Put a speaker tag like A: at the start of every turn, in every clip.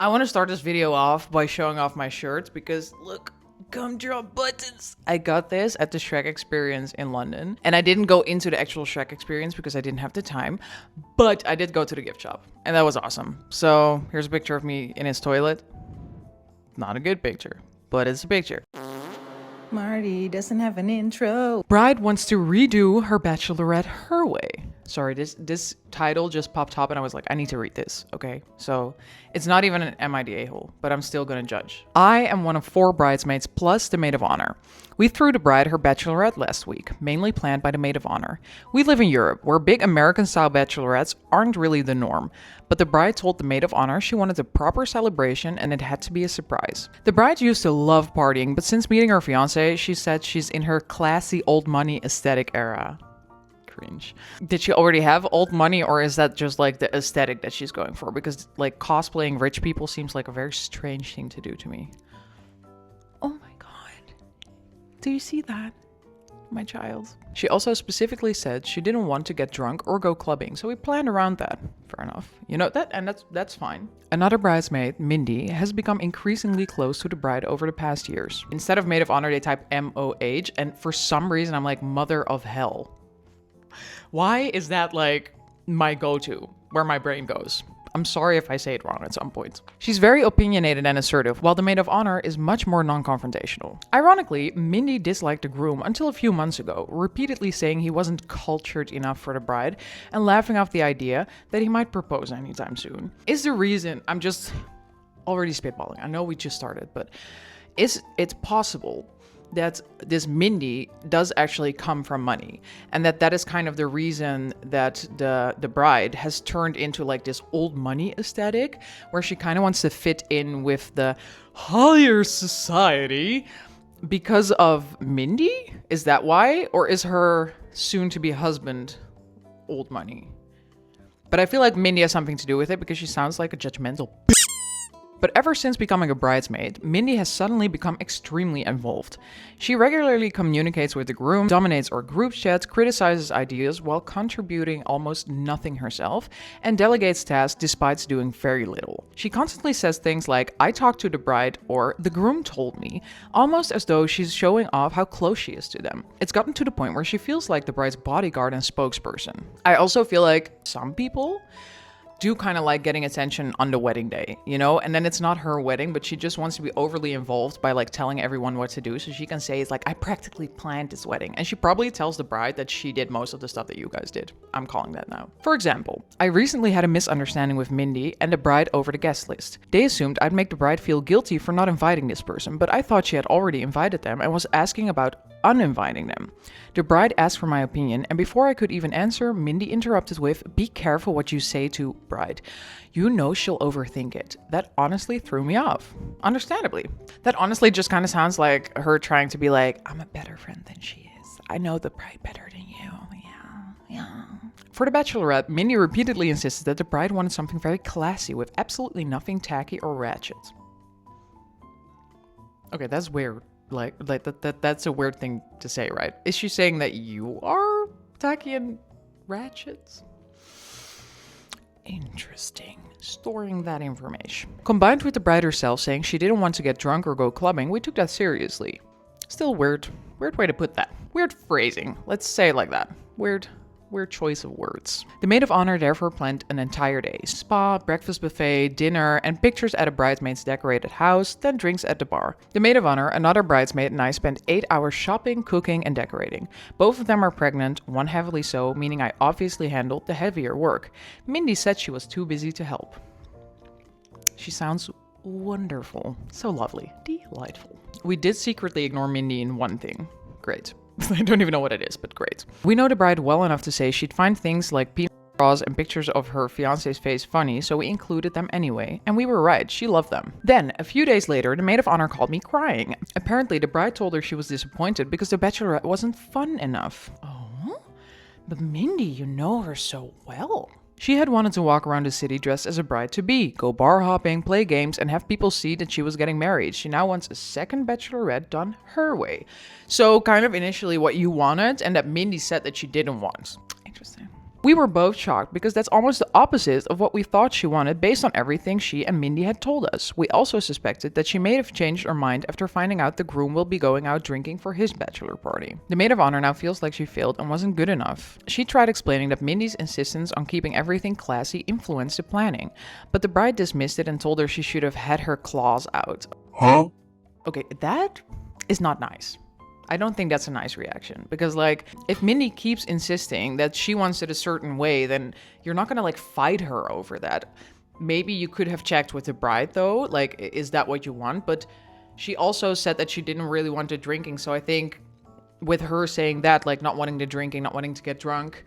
A: I want to start this video off by showing off my shirt because look, gumdrop buttons. I got this at the Shrek experience in London, and I didn't go into the actual Shrek experience because I didn't have the time, but I did go to the gift shop, and that was awesome. So here's a picture of me in his toilet. Not a good picture, but it's a picture.
B: Marty doesn't have an intro.
A: Bride wants to redo her bachelorette her way. Sorry, this title just popped up and I was like, I need to read this, okay? So it's not even an Am I the A-hole, but I'm still gonna judge. I am one of 4 bridesmaids plus the maid of honor. We threw the bride her bachelorette last week, mainly planned by the maid of honor. We live in Europe, where big American-style bachelorettes aren't really the norm, but the bride told the maid of honor she wanted a proper celebration and it had to be a surprise. The bride used to love partying, but since meeting her fiancé, she said she's in her classy old money aesthetic era. Cringe. Did she already have old money, or is that just like the aesthetic that she's going for? Because like cosplaying rich people seems like a very strange thing to do to me. Oh my god. Do you see that? My child. She also specifically said she didn't want to get drunk or go clubbing, so we planned around that. Fair enough. You know that, and that's fine. Another bridesmaid, Mindy, has become increasingly close to the bride over the past years. Instead of maid of honor, they type MOH, and for some reason I'm like, mother of hell. Why is that like my go-to, where my brain goes? I'm sorry if I say it wrong at some point. She's very opinionated and assertive, while the maid of honor is much more non-confrontational. Ironically, Mindy disliked the groom until a few months ago, repeatedly saying he wasn't cultured enough for the bride and laughing off the idea that he might propose anytime soon. Is the reason, I'm just already spitballing, I know we just started, but it's possible that this Mindy does actually come from money, and that is kind of the reason that the bride has turned into like this old money aesthetic, where she kind of wants to fit in with the higher society because of Mindy? Is that why? Or is her soon-to-be husband old money? But I feel like Mindy has something to do with it because she sounds like a judgmental bitch. But ever since becoming a bridesmaid, Mindy has suddenly become extremely involved. She regularly communicates with the groom, dominates our group chats, criticizes ideas while contributing almost nothing herself, and delegates tasks despite doing very little. She constantly says things like, I talked to the bride, or the groom told me, almost as though she's showing off how close she is to them. It's gotten to the point where she feels like the bride's bodyguard and spokesperson. I also feel like some people do kind of like getting attention on the wedding day, you know? And then it's not her wedding, but she just wants to be overly involved by like telling everyone what to do. So she can say, it's like, I practically planned this wedding. And she probably tells the bride that she did most of the stuff that you guys did. I'm calling that now. For example, I recently had a misunderstanding with Mindy and the bride over the guest list. They assumed I'd make the bride feel guilty for not inviting this person, but I thought she had already invited them and was asking about uninviting them. The bride asked for my opinion, and before I could even answer, Mindy interrupted with, be careful what you say to bride. You know she'll overthink it. That honestly threw me off. Understandably. That honestly just kind of sounds like her trying to be like, I'm a better friend than she is. I know the bride better than you. Yeah. For the bachelorette, Mindy repeatedly insisted that the bride wanted something very classy with absolutely nothing tacky or ratchet. Okay, that's weird. Like that's a weird thing to say, right? Is she saying that you are tacky and ratchets? Interesting. Storing that information. Combined with the bride herself saying she didn't want to get drunk or go clubbing, we took that seriously. Still weird. Weird way to put that. Weird phrasing. Let's say it like that. Weird choice of words. The maid of honor therefore planned an entire day. Spa, breakfast buffet, dinner, and pictures at a bridesmaid's decorated house, then drinks at the bar. The maid of honor, another bridesmaid, and I spent 8 hours shopping, cooking, and decorating. Both of them are pregnant, one heavily so, meaning I obviously handled the heavier work. Mindy said she was too busy to help. She sounds wonderful. So lovely. Delightful. We did secretly ignore Mindy in one thing. Great. I don't even know what it is, but great. We know the bride well enough to say she'd find things like peanut bras and pictures of her fiancé's face funny, so we included them anyway. And we were right, she loved them. Then, a few days later, the maid of honor called me crying. Apparently, the bride told her she was disappointed because the bachelorette wasn't fun enough. Oh? But Mindy, you know her so well. She had wanted to walk around the city dressed as a bride-to-be, go bar hopping, play games, and have people see that she was getting married. She now wants a second bachelorette done her way. So kind of initially what you wanted, and that Mindy said that she didn't want. Interesting. We were both shocked because that's almost the opposite of what we thought she wanted based on everything she and Mindy had told us. We also suspected that she may have changed her mind after finding out the groom will be going out drinking for his bachelor party. The maid of honor now feels like she failed and wasn't good enough. She tried explaining that Mindy's insistence on keeping everything classy influenced the planning, but the bride dismissed it and told her she should have had her claws out.
C: Huh?
A: Okay, that is not nice. I don't think that's a nice reaction because, like, if Mindy keeps insisting that she wants it a certain way, then you're not gonna, like, fight her over that. Maybe you could have checked with the bride, though, like, is that what you want? But she also said that she didn't really want the drinking, so I think with her saying that, like, not wanting the drinking, not wanting to get drunk,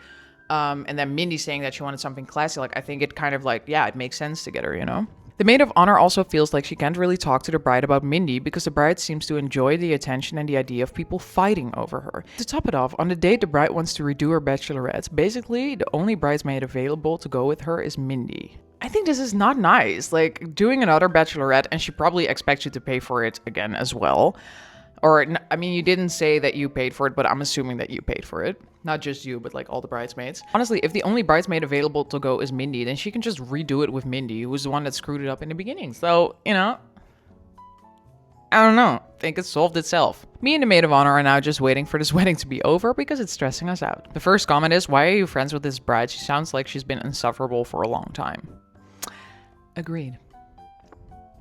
A: and then Mindy saying that she wanted something classy, like, I think it kind of, like, yeah, it makes sense together, you know? The maid of honor also feels like she can't really talk to the bride about Mindy because the bride seems to enjoy the attention and the idea of people fighting over her. To top it off, on the date the bride wants to redo her bachelorette, basically the only bridesmaid available to go with her is Mindy. I think this is not nice, like doing another bachelorette and she probably expects you to pay for it again as well. Or, I mean, you didn't say that you paid for it, but I'm assuming that you paid for it. Not just you, but like all the bridesmaids. Honestly, if the only bridesmaid available to go is Mindy, then she can just redo it with Mindy, who was the one that screwed it up in the beginning. So, you know, I don't know. I think it solved itself. Me and the maid of honor are now just waiting for this wedding to be over because it's stressing us out. The first comment is, why are you friends with this bride? She sounds like she's been insufferable for a long time. Agreed.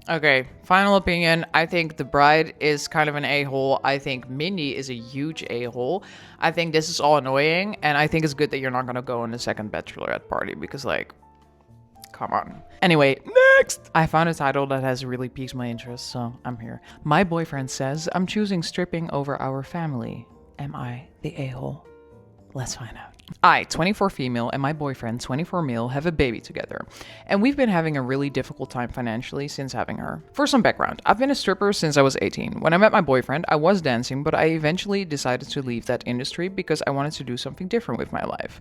A: Okay, final opinion. I think the bride is kind of an a-hole. I think Mindy is a huge a-hole. I think this is all annoying, and I think it's good that you're not gonna go on the second bachelorette party because, like, come on. Anyway, next! I found a title that has really piqued my interest, so I'm here. My boyfriend says I'm choosing stripping over our family. Am I the a-hole? Let's find out. I, 24 female, and my boyfriend, 24 male, have a baby together, and we've been having a really difficult time financially since having her. For some background, I've been a stripper since I was 18. When I met my boyfriend, I was dancing, but I eventually decided to leave that industry because I wanted to do something different with my life.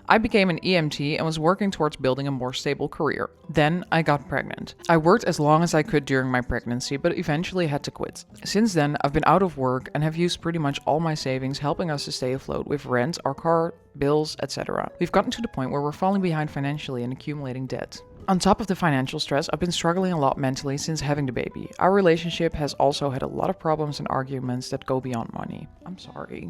A: I became an EMT and was working towards building a more stable career. Then I got pregnant. I worked as long as I could during my pregnancy, but eventually had to quit. Since then, I've been out of work and have used pretty much all my savings, helping us to stay afloat with rent, our car, bills, etc. We've gotten to the point where we're falling behind financially and accumulating debt. On top of the financial stress, I've been struggling a lot mentally since having the baby. Our relationship has also had a lot of problems and arguments that go beyond money. I'm sorry.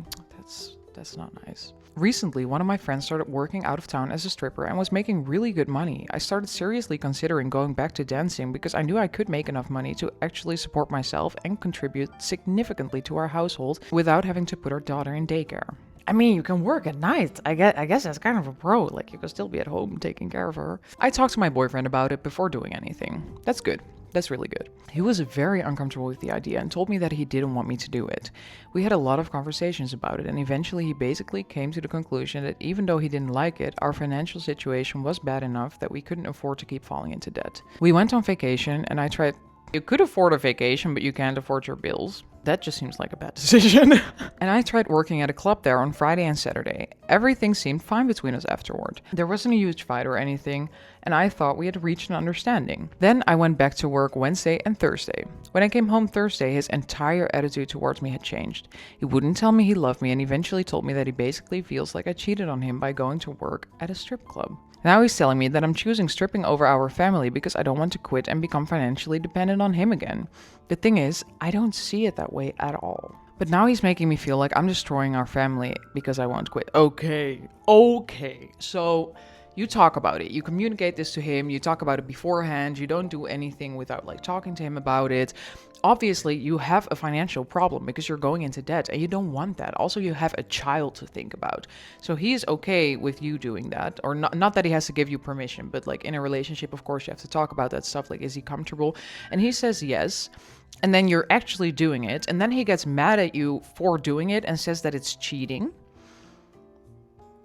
A: That's not nice. Recently, one of my friends started working out of town as a stripper and was making really good money. I started seriously considering going back to dancing because I knew I could make enough money to actually support myself and contribute significantly to our household without having to put our daughter in daycare. I mean, you can work at night. I guess that's kind of a pro. Like, you can still be at home taking care of her. I talked to my boyfriend about it before doing anything. That's good. That's really good. He was very uncomfortable with the idea and told me that he didn't want me to do it. We had a lot of conversations about it, and eventually he basically came to the conclusion that even though he didn't like it, our financial situation was bad enough that we couldn't afford to keep falling into debt. We went on vacation, and I tried... You could afford a vacation, but you can't afford your bills. That just seems like a bad decision. And I tried working at a club there on Friday and Saturday. Everything seemed fine between us afterward. There wasn't a huge fight or anything, and I thought we had reached an understanding. Then I went back to work Wednesday and Thursday. When I came home Thursday, his entire attitude towards me had changed. He wouldn't tell me he loved me and eventually told me that he basically feels like I cheated on him by going to work at a strip club. Now he's telling me that I'm choosing stripping over our family because I don't want to quit and become financially dependent on him again. The thing is, I don't see it that way at all. But now he's making me feel like I'm destroying our family because I won't quit. Okay. So you talk about it. You communicate this to him. You talk about it beforehand. You don't do anything without like talking to him about it. Obviously, you have a financial problem because you're going into debt and you don't want that. Also, you have a child to think about. So he's okay with you doing that, or not that he has to give you permission, but like in a relationship, of course, you have to talk about that stuff. Like, is he comfortable? And he says yes. And then you're actually doing it. And then he gets mad at you for doing it and says that it's cheating.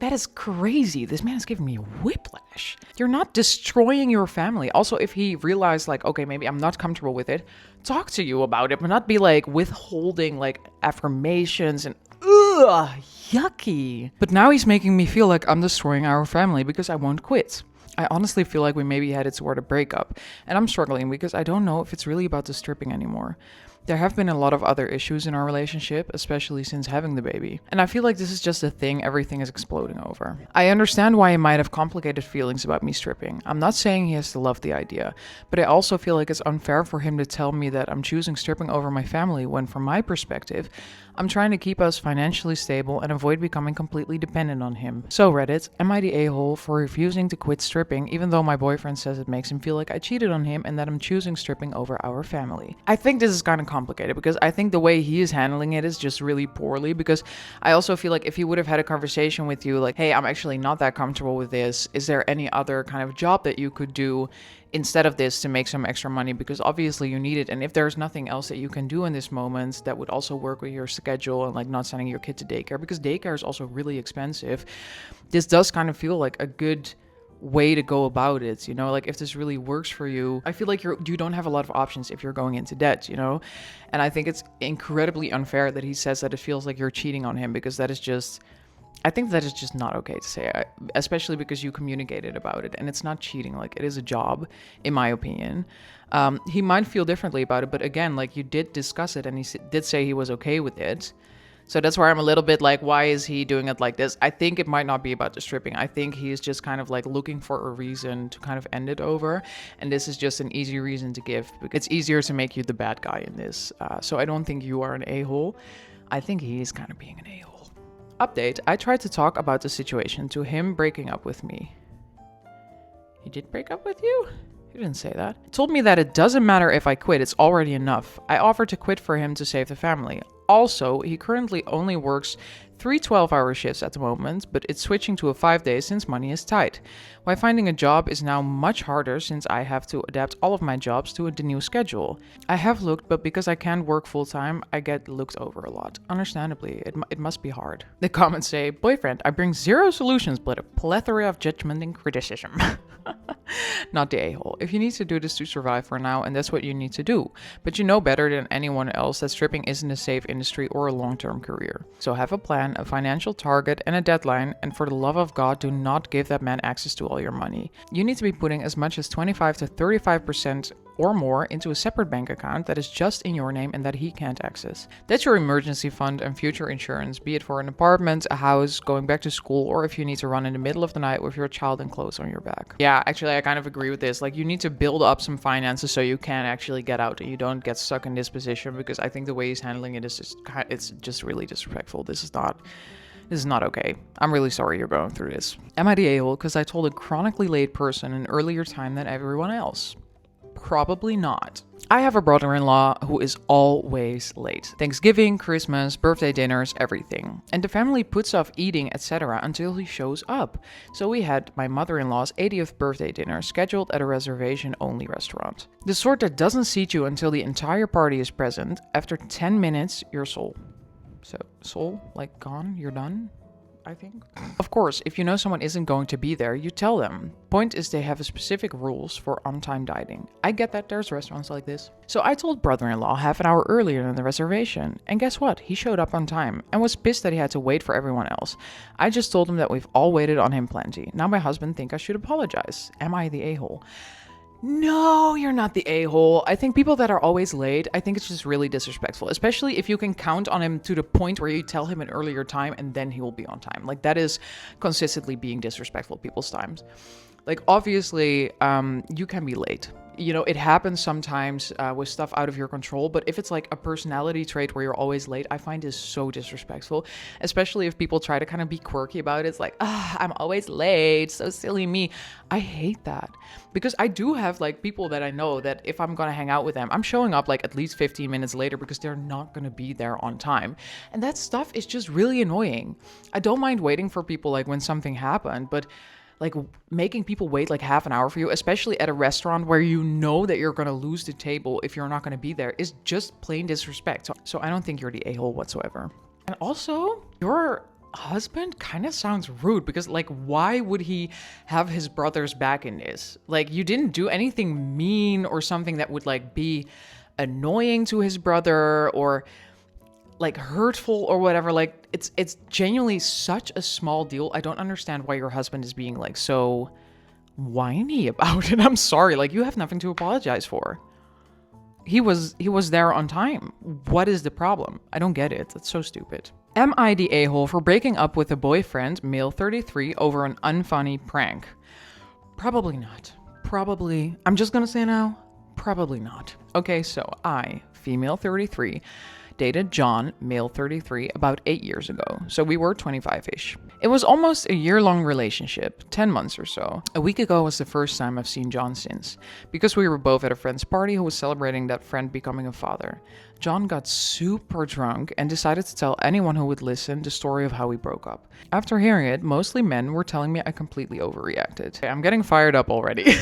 A: That is crazy. This man is giving me whiplash. You're not destroying your family. Also, if he realized like, okay, maybe I'm not comfortable with it, talk to you about it, but not be like withholding like affirmations and yucky. But now he's making me feel like I'm destroying our family because I won't quit. I honestly feel like we maybe headed toward a breakup, and I'm struggling because I don't know if it's really about the stripping anymore. There have been a lot of other issues in our relationship, especially since having the baby. And I feel like this is just a thing everything is exploding over. I understand why he might have complicated feelings about me stripping. I'm not saying he has to love the idea, but I also feel like it's unfair for him to tell me that I'm choosing stripping over my family when, from my perspective, I'm trying to keep us financially stable and avoid becoming completely dependent on him. So Reddit, am I the a-hole for refusing to quit stripping even though my boyfriend says it makes him feel like I cheated on him and that I'm choosing stripping over our family? I think this is kind of complicated because I think the way he is handling it is just really poorly, because I also feel like if he would have had a conversation with you like, hey, I'm actually not that comfortable with this. Is there any other kind of job that you could do instead of this to make some extra money, because obviously you need it, and if there's nothing else that you can do in this moment that would also work with your schedule and like not sending your kid to daycare, because daycare is also really expensive, this does kind of feel like a good way to go about it, you know, like if this really works for you. I feel like you don't have a lot of options if you're going into debt, you know, and I think it's incredibly unfair that he says that it feels like you're cheating on him, because that is just, I think that is just not okay to say, especially because you communicated about it and it's not cheating. Like, it is a job, in my opinion. He might feel differently about it, but again, like, you did discuss it and he did say he was okay with it. So that's where I'm a little bit like, why is he doing it like this? I think it might not be about the stripping. I think he's just kind of like looking for a reason to kind of end it over. And this is just an easy reason to give. It's easier to make you the bad guy in this. So I don't think you are an a-hole. I think he is kind of being an a-hole. Update, I tried to talk about the situation to him breaking up with me. He did break up with you? You didn't say that. He told me that it doesn't matter if I quit, it's already enough. I offered to quit for him to save the family. Also, he currently only works 3 12-hour shifts at the moment, but it's switching to a 5-day since money is tight. Why finding a job is now much harder since I have to adapt all of my jobs to the new schedule. I have looked, but because I can't work full-time, I get looked over a lot. Understandably, it must be hard. The comments say, boyfriend, I bring 0 solutions, but a plethora of judgment and criticism. Not the a-hole. If you need to do this to survive for now, and that's what you need to do. But you know better than anyone else that stripping isn't a safe industry or a long-term career. So have a plan, a financial target, and a deadline, and for the love of God, do not give that man access to all your money. You need to be putting as much as 25 to 35% or more into a separate bank account that is just in your name and that he can't access. That's your emergency fund and future insurance, be it for an apartment, a house, going back to school, or if you need to run in the middle of the night with your child and clothes on your back. Yeah, actually, I kind of agree with this. Like, you need to build up some finances so you can actually get out and you don't get stuck in this position, because I think the way he's handling it is just, it's just really disrespectful. This is not okay. I'm really sorry you're going through this. Am I the a-hole because I told a chronically late person an earlier time than everyone else? Probably not. I have a brother-in-law who is always late. Thanksgiving, Christmas, birthday dinners, everything. And the family puts off eating, etc. until he shows up. So we had my mother-in-law's 80th birthday dinner scheduled at a reservation-only restaurant. The sort that doesn't seat you until the entire party is present. After 10 minutes, you're soul. So, soul? Like gone? You're done? I think. Of course, if you know someone isn't going to be there, you tell them. Point is they have a specific rules for on-time dining. I get that there's restaurants like this. So I told brother-in-law half an hour earlier than the reservation. And guess what? He showed up on time and was pissed that he had to wait for everyone else. I just told him that we've all waited on him plenty. Now my husband think I should apologize. Am I the a-hole? No, you're not the a-hole. I think people that are always late, I think it's just really disrespectful, especially if you can count on him to the point where you tell him an earlier time and then he will be on time. Like, that is consistently being disrespectful of people's times. Like, obviously, you can be late. You know, it happens sometimes with stuff out of your control, but if it's like a personality trait where you're always late, I find this so disrespectful, especially if people try to kind of be quirky about it. It's like, I'm always late, so silly me. I hate that, because I do have like people that I know that if I'm gonna hang out with them, I'm showing up like at least 15 minutes later because they're not gonna be there on time. And that stuff is just really annoying. I don't mind waiting for people like when something happened, but like making people wait like half an hour for you, especially at a restaurant where you know that you're going to lose the table if you're not going to be there, is just plain disrespect. So I don't think you're the a-hole whatsoever. And also, your husband kind of sounds rude, because like, why would he have his brother's back in this? Like, you didn't do anything mean or something that would like be annoying to his brother or like hurtful or whatever. Like, it's genuinely such a small deal. I don't understand why your husband is being like so whiny about it. I'm sorry, like, you have nothing to apologize for. He was there on time. What is the problem? I don't get it. That's so stupid. Am I the a-hole for breaking up with a boyfriend, male 33, over an unfunny prank? Probably not. Probably. I'm just gonna say now, probably not. Okay, so I, female 33, dated John, male 33, about 8 years ago. So we were 25-ish. It was almost a year-long relationship, 10 months or so. A week ago was the first time I've seen John since, because we were both at a friend's party who was celebrating that friend becoming a father. John got super drunk and decided to tell anyone who would listen the story of how we broke up. After hearing it, mostly men were telling me I completely overreacted. Okay, I'm getting fired up already.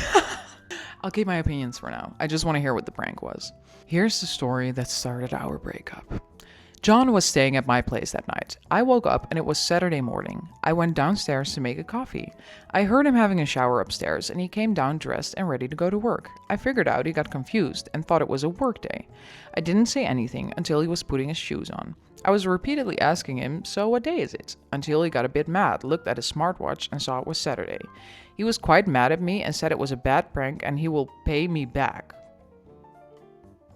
A: I'll keep my opinions for now. I just want to hear what the prank was. Here's the story that started our breakup. John was staying at my place that night. I woke up and it was Saturday morning. I went downstairs to make a coffee. I heard him having a shower upstairs and he came down dressed and ready to go to work. I figured out he got confused and thought it was a work day. I didn't say anything until he was putting his shoes on. I was repeatedly asking him, so what day is it? Until he got a bit mad, looked at his smartwatch and saw it was Saturday. He was quite mad at me and said it was a bad prank and he will pay me back.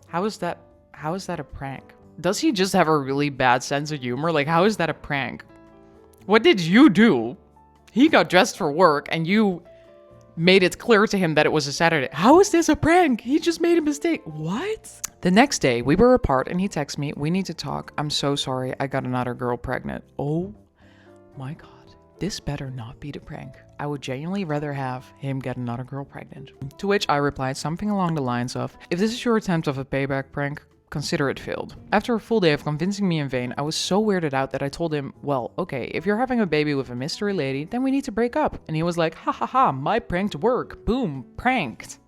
A: How is that a prank? Does he just have a really bad sense of humor? Like, how is that a prank? What did you do? He got dressed for work and you made it clear to him that it was a Saturday. How is this a prank? He just made a mistake. What? The next day, we were apart and he texted me, "We need to talk. I'm so sorry. I got another girl pregnant." Oh my God. This better not be the prank. I would genuinely rather have him get another girl pregnant. To which I replied something along the lines of, "If this is your attempt of a payback prank, consider it failed." After a full day of convincing me in vain, I was so weirded out that I told him, "Well, okay, if you're having a baby with a mystery lady, then we need to break up." And he was like, "Ha ha ha, my prank worked. Boom, pranked."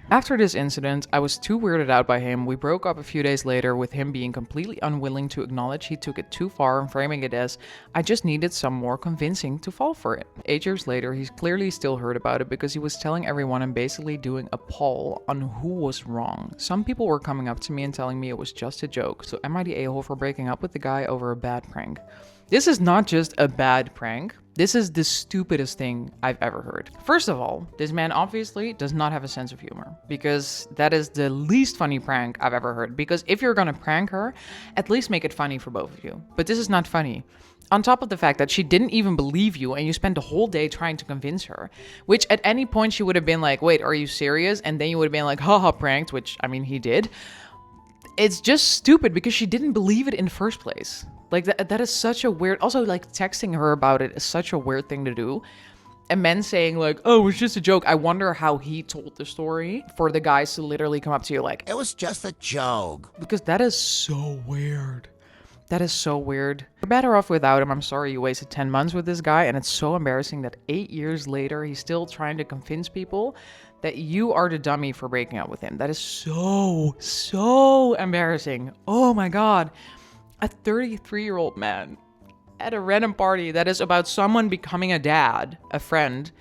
A: After this incident, I was too weirded out by him. We broke up a few days later with him being completely unwilling to acknowledge he took it too far and framing it as, "I just needed some more convincing to fall for it." 8 years later, he's clearly still heard about it because he was telling everyone and basically doing a poll on who was wrong. Some people were coming up to me and telling me it was just a joke. So am I the a-hole for breaking up with the guy over a bad prank? This is not just a bad prank. This is the stupidest thing I've ever heard. First of all, this man obviously does not have a sense of humor, because that is the least funny prank I've ever heard. Because if you're gonna prank her, at least make it funny for both of you. But this is not funny. On top of the fact that she didn't even believe you and you spent the whole day trying to convince her, which at any point she would have been like, "Wait, are you serious?" And then you would have been like, "Haha, pranked," which, I mean, he did. It's just stupid because she didn't believe it in the first place. Like, that is such a weird... Also, like, texting her about it is such a weird thing to do. And men saying, like, "Oh, it's just a joke." I wonder how he told the story for the guys to literally come up to you like,
C: "It was just a joke."
A: Because that is so weird. That is so weird. You're better off without him. I'm sorry you wasted 10 months with this guy. And it's so embarrassing that 8 years later, he's still trying to convince people that you are the dummy for breaking up with him. That is so embarrassing. Oh my God. A 33-year-old man at a random party that is about someone becoming a dad, a friend,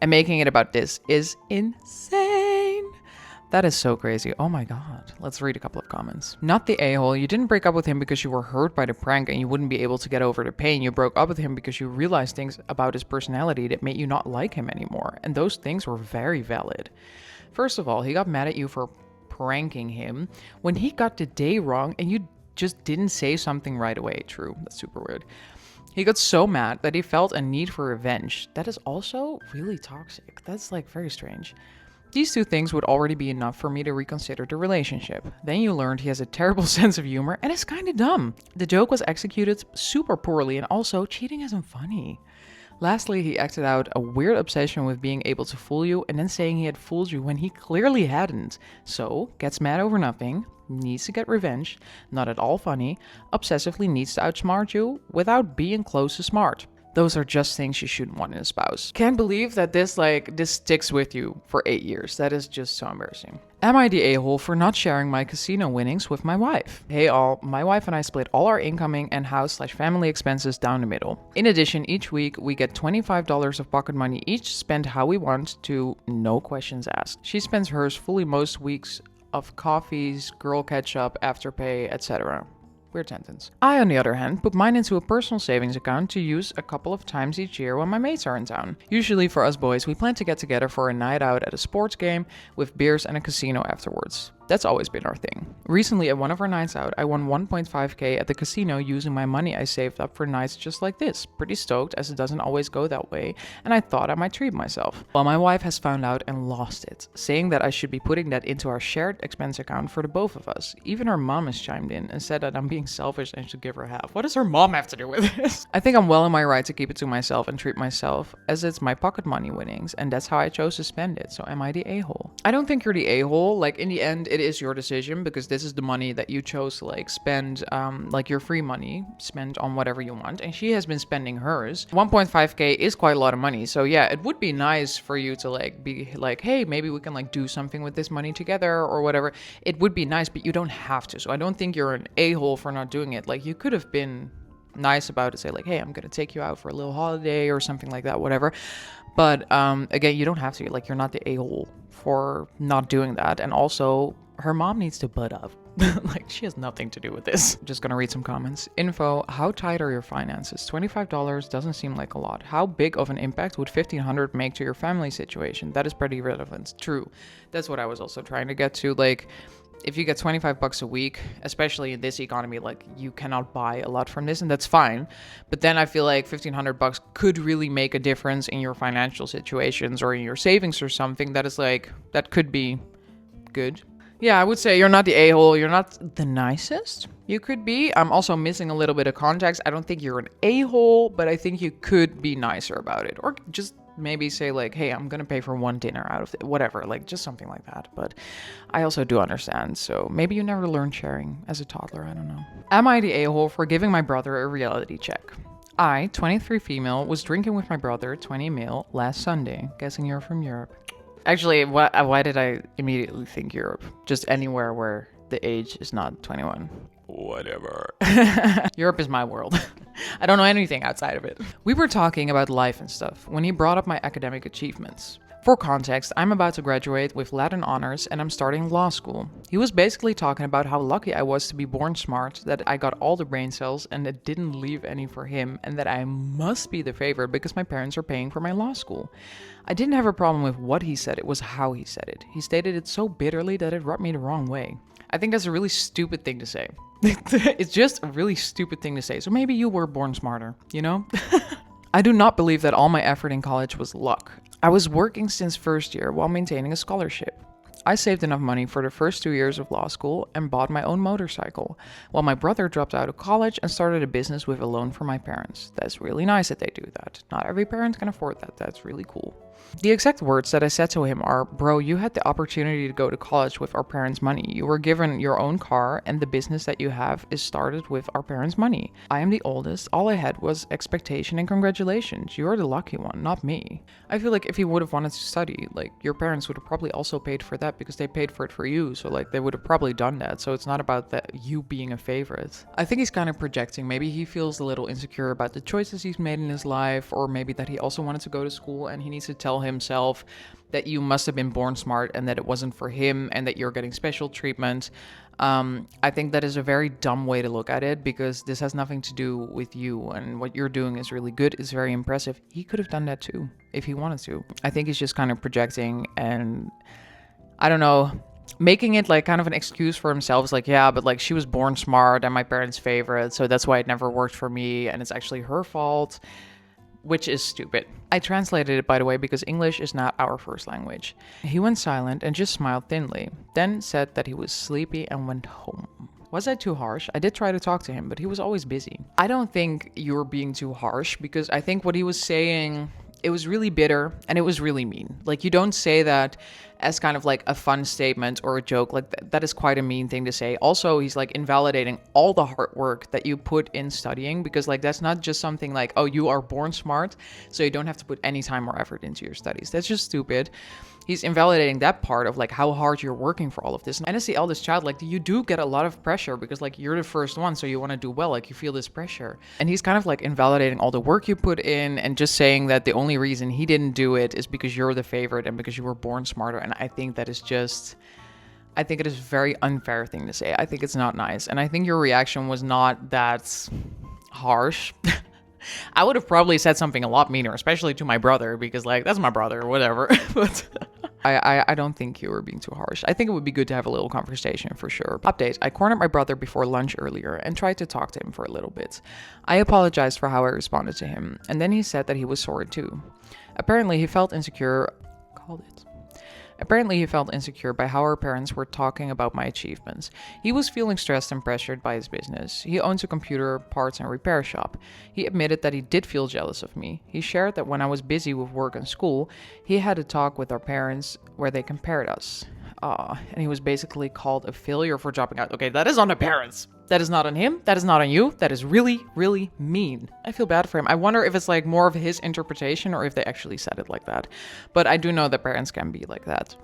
A: and making it about this is insane. That is so crazy. Oh my God. Let's read a couple of comments. Not the a-hole. You didn't break up with him because you were hurt by the prank and you wouldn't be able to get over the pain. You broke up with him because you realized things about his personality that made you not like him anymore. And those things were very valid. First of all, he got mad at you for pranking him when he got the day wrong and you just didn't say something right away. True. That's super weird. He got so mad that he felt a need for revenge. That is also really toxic. That's like very strange. These two things would already be enough for me to reconsider the relationship. Then you learned he has a terrible sense of humor and it's kind of dumb. The joke was executed super poorly and also cheating isn't funny. Lastly, he acted out a weird obsession with being able to fool you and then saying he had fooled you when he clearly hadn't. So, gets mad over nothing, needs to get revenge, not at all funny, obsessively needs to outsmart you without being close to smart. Those are just things you shouldn't want in a spouse. Can't believe that this sticks with you for 8 years. That is just so embarrassing. Am I the a-hole for not sharing my casino winnings with my wife? Hey all, my wife and I split all our incoming and house/family expenses down the middle. In addition, each week we get $25 of pocket money each, spend how we want to, no questions asked. She spends hers fully most weeks of coffees, girl catch-up, afterpay, etc. Weird sentence. I, on the other hand, put mine into a personal savings account to use a couple of times each year when my mates are in town. Usually for us boys, we plan to get together for a night out at a sports game with beers and a casino afterwards. That's always been our thing. Recently, at one of our nights out, I won 1.5k at the casino using my money I saved up for nights just like this. Pretty stoked, as it doesn't always go that way, and I thought I might treat myself. Well, my wife has found out and lost it, saying that I should be putting that into our shared expense account for the both of us. Even her mom has chimed in and said that I'm being selfish and should give her half. What does her mom have to do with this? I think I'm well in my right to keep it to myself and treat myself, as it's my pocket money winnings, and that's how I chose to spend it. So am I the a-hole? I don't think you're the a-hole. Like, in the end, it is your decision, because this is the money that you chose to like spend, like your free money, spend on whatever you want, and she has been spending hers. 1.5k is quite a lot of money, so yeah, it would be nice for you to like be like, hey, maybe we can like do something with this money together or whatever. It would be nice, but you don't have to. So I don't think you're an a-hole for not doing it. Like, you could have been nice about it, say like, hey, I'm gonna take you out for a little holiday or something like that, whatever. But again, you don't have to. Like, you're not the a-hole for not doing that. And also, her mom needs to butt up. Like, she has nothing to do with this. Just gonna read some comments. Info: how tight are your finances? $25 doesn't seem like a lot. How big of an impact would $1,500 make to your family situation? That is pretty relevant. True. That's what I was also trying to get to. Like, if you get 25 bucks a week, especially in this economy, like, you cannot buy a lot from this, and that's fine. But then I feel like 1,500 bucks could really make a difference in your financial situations or in your savings or something. That is like, that could be good. Yeah, I would say you're not the a-hole. You're not the nicest. You could be. I'm also missing a little bit of context. I don't think you're an a-hole, but I think you could be nicer about it. Or just maybe say like, hey, I'm gonna pay for one dinner out of it, whatever, like just something like that. But I also do understand, so maybe you never learned sharing as a toddler, I don't know. Am I the a-hole for giving my brother a reality check? I, 23 female, was drinking with my brother, 20 male, last Sunday. Guessing you're from Europe. Actually, why did I immediately think Europe? Just anywhere where the age is not 21. Whatever. Europe is my world. I don't know anything outside of it. We were talking about life and stuff when he brought up my academic achievements. For context, I'm about to graduate with Latin honors and I'm starting law school. He was basically talking about how lucky I was to be born smart, that I got all the brain cells and it didn't leave any for him, and that I must be the favorite because my parents are paying for my law school. I didn't have a problem with what he said, it was how he said it. He stated it so bitterly that it rubbed me the wrong way. I think that's a really stupid thing to say. It's just a really stupid thing to say. So maybe you were born smarter, you know? I do not believe that all my effort in college was luck. I was working since first year while maintaining a scholarship. I saved enough money for the first 2 years of law school and bought my own motorcycle, while my brother dropped out of college and started a business with a loan from my parents. That's really nice that they do that. Not every parent can afford that. That's really cool. The exact words that I said to him are, bro, you had the opportunity to go to college with our parents' money. You were given your own car and the business that you have is started with our parents' money. I am the oldest. All I had was expectation and congratulations. You are the lucky one, not me. I feel like if you would have wanted to study, like, your parents would have probably also paid for that because they paid for it for you. So like, they would have probably done that. So it's not about that you being a favorite. I think he's kind of projecting. Maybe he feels a little insecure about the choices he's made in his life, or maybe that he also wanted to go to school and he needs to tell himself that you must have been born smart and that it wasn't for him and that you're getting special treatment. I think that is a very dumb way to look at it, because this has nothing to do with you, and what you're doing is really good. It's very impressive. He could have done that too if he wanted to. I think he's just kind of projecting, and I don't know, making it like kind of an excuse for himself. It's like, yeah, but like, she was born smart and my parents' favorite, so that's why it never worked for me and it's actually her fault. Which is stupid. I translated it, by the way, because English is not our first language. He went silent and just smiled thinly, then said that he was sleepy and went home. Was I too harsh? I did try to talk to him, but he was always busy. I don't think you're being too harsh, because I think what he was saying, it was really bitter and it was really mean. Like, you don't say that as kind of like a fun statement or a joke. Like, that is quite a mean thing to say. Also, he's like invalidating all the hard work that you put in studying, because like, that's not just something like, oh, you are born smart, so you don't have to put any time or effort into your studies. That's just stupid. He's invalidating that part of like how hard you're working for all of this. And as the eldest child, like, you do get a lot of pressure because like, you're the first one, so you want to do well, like, you feel this pressure. And he's kind of like invalidating all the work you put in and just saying that the only reason he didn't do it is because you're the favorite and because you were born smarter. And I think that is just, I think it is a very unfair thing to say. I think it's not nice. And I think your reaction was not that harsh. I would have probably said something a lot meaner, especially to my brother, because like, that's my brother or whatever. But I don't think you were being too harsh. I think it would be good to have a little conversation for sure. Update. I cornered my brother before lunch earlier and tried to talk to him for a little bit. I apologized for how I responded to him, and then he said that he was sorry too. Apparently he felt insecure. Apparently, he felt insecure by how our parents were talking about my achievements. He was feeling stressed and pressured by his business. He owns a computer parts and repair shop. He admitted that he did feel jealous of me. He shared that when I was busy with work and school, he had a talk with our parents where they compared us. And he was basically called a failure for dropping out. Okay, that is on the parents. That is not on him. That is not on you. That is really, really mean. I feel bad for him. I wonder if it's like more of his interpretation or if they actually said it like that. But I do know that parents can be like that,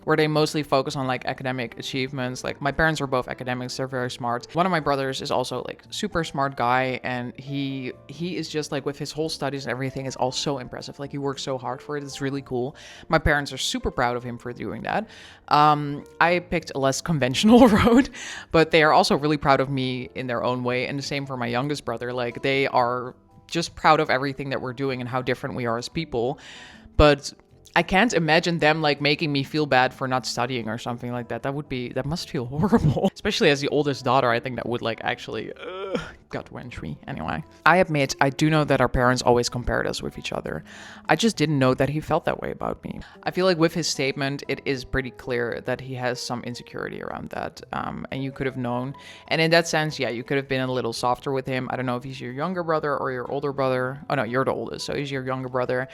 A: where they mostly focus on like academic achievements. Like my parents are both academics, they're very smart. One of my brothers is also like super smart guy, and he is just like with his whole studies and everything is all so impressive. Like he works so hard for it. It's really cool. My parents are super proud of him for doing that. I picked a less conventional road, but they are also really proud of me in their own way. And the same for my youngest brother. Like they are just proud of everything that we're doing and how different we are as people. But I can't imagine them like making me feel bad for not studying or something like that. That must feel horrible. Especially as the oldest daughter, I think that would like actually, gut wrench. Anyway, I admit, I do know that our parents always compared us with each other. I just didn't know that he felt that way about me. I feel like with his statement, it is pretty clear that he has some insecurity around that. And you could have known. And in that sense, yeah, you could have been a little softer with him. I don't know if he's your younger brother or your older brother. Oh no, you're the oldest, so he's your younger brother.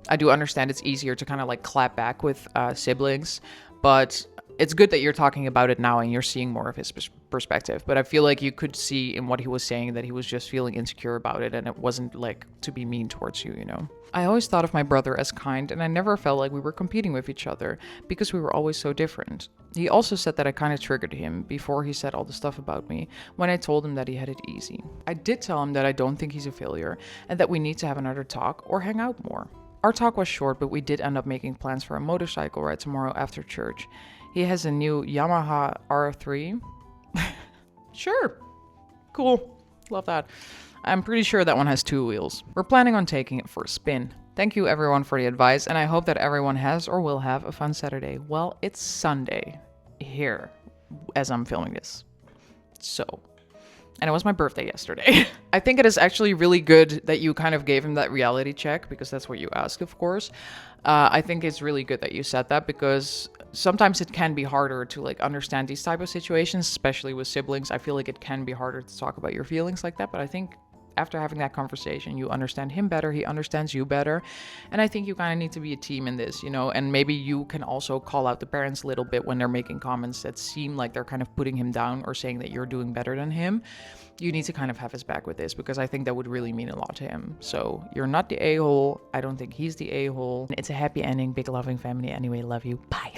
A: I do understand it's easier to kind of like clap back with siblings, but it's good that you're talking about it now and you're seeing more of his perspective. But I feel like you could see in what he was saying that he was just feeling insecure about it, and it wasn't like to be mean towards you, you know? I always thought of my brother as kind, and I never felt like we were competing with each other because we were always so different. He also said that I kind of triggered him before he said all the stuff about me when I told him that he had it easy. I did tell him that I don't think he's a failure and that we need to have another talk or hang out more. Our talk was short, but we did end up making plans for a motorcycle ride tomorrow after church. He has a new Yamaha R3. Sure. Cool. Love that. I'm pretty sure that one has 2 wheels. We're planning on taking it for a spin. Thank you everyone for the advice, and I hope that everyone has or will have a fun Saturday. Well, it's Sunday here as I'm filming this. And it was my birthday yesterday. I think it is actually really good that you kind of gave him that reality check, because that's what you ask, of course. I think it's really good that you said that, because sometimes it can be harder to like understand these type of situations, especially with siblings. I feel like it can be harder to talk about your feelings like that, but I think after having that conversation, you understand him better, he understands you better. And I think you kind of need to be a team in this, you know, and maybe you can also call out the parents a little bit when they're making comments that seem like they're kind of putting him down or saying that you're doing better than him. You need to kind of have his back with this, because I think that would really mean a lot to him. So you're not the a-hole. I don't think he's the a-hole. It's a happy ending, big loving family anyway. Love you. Bye.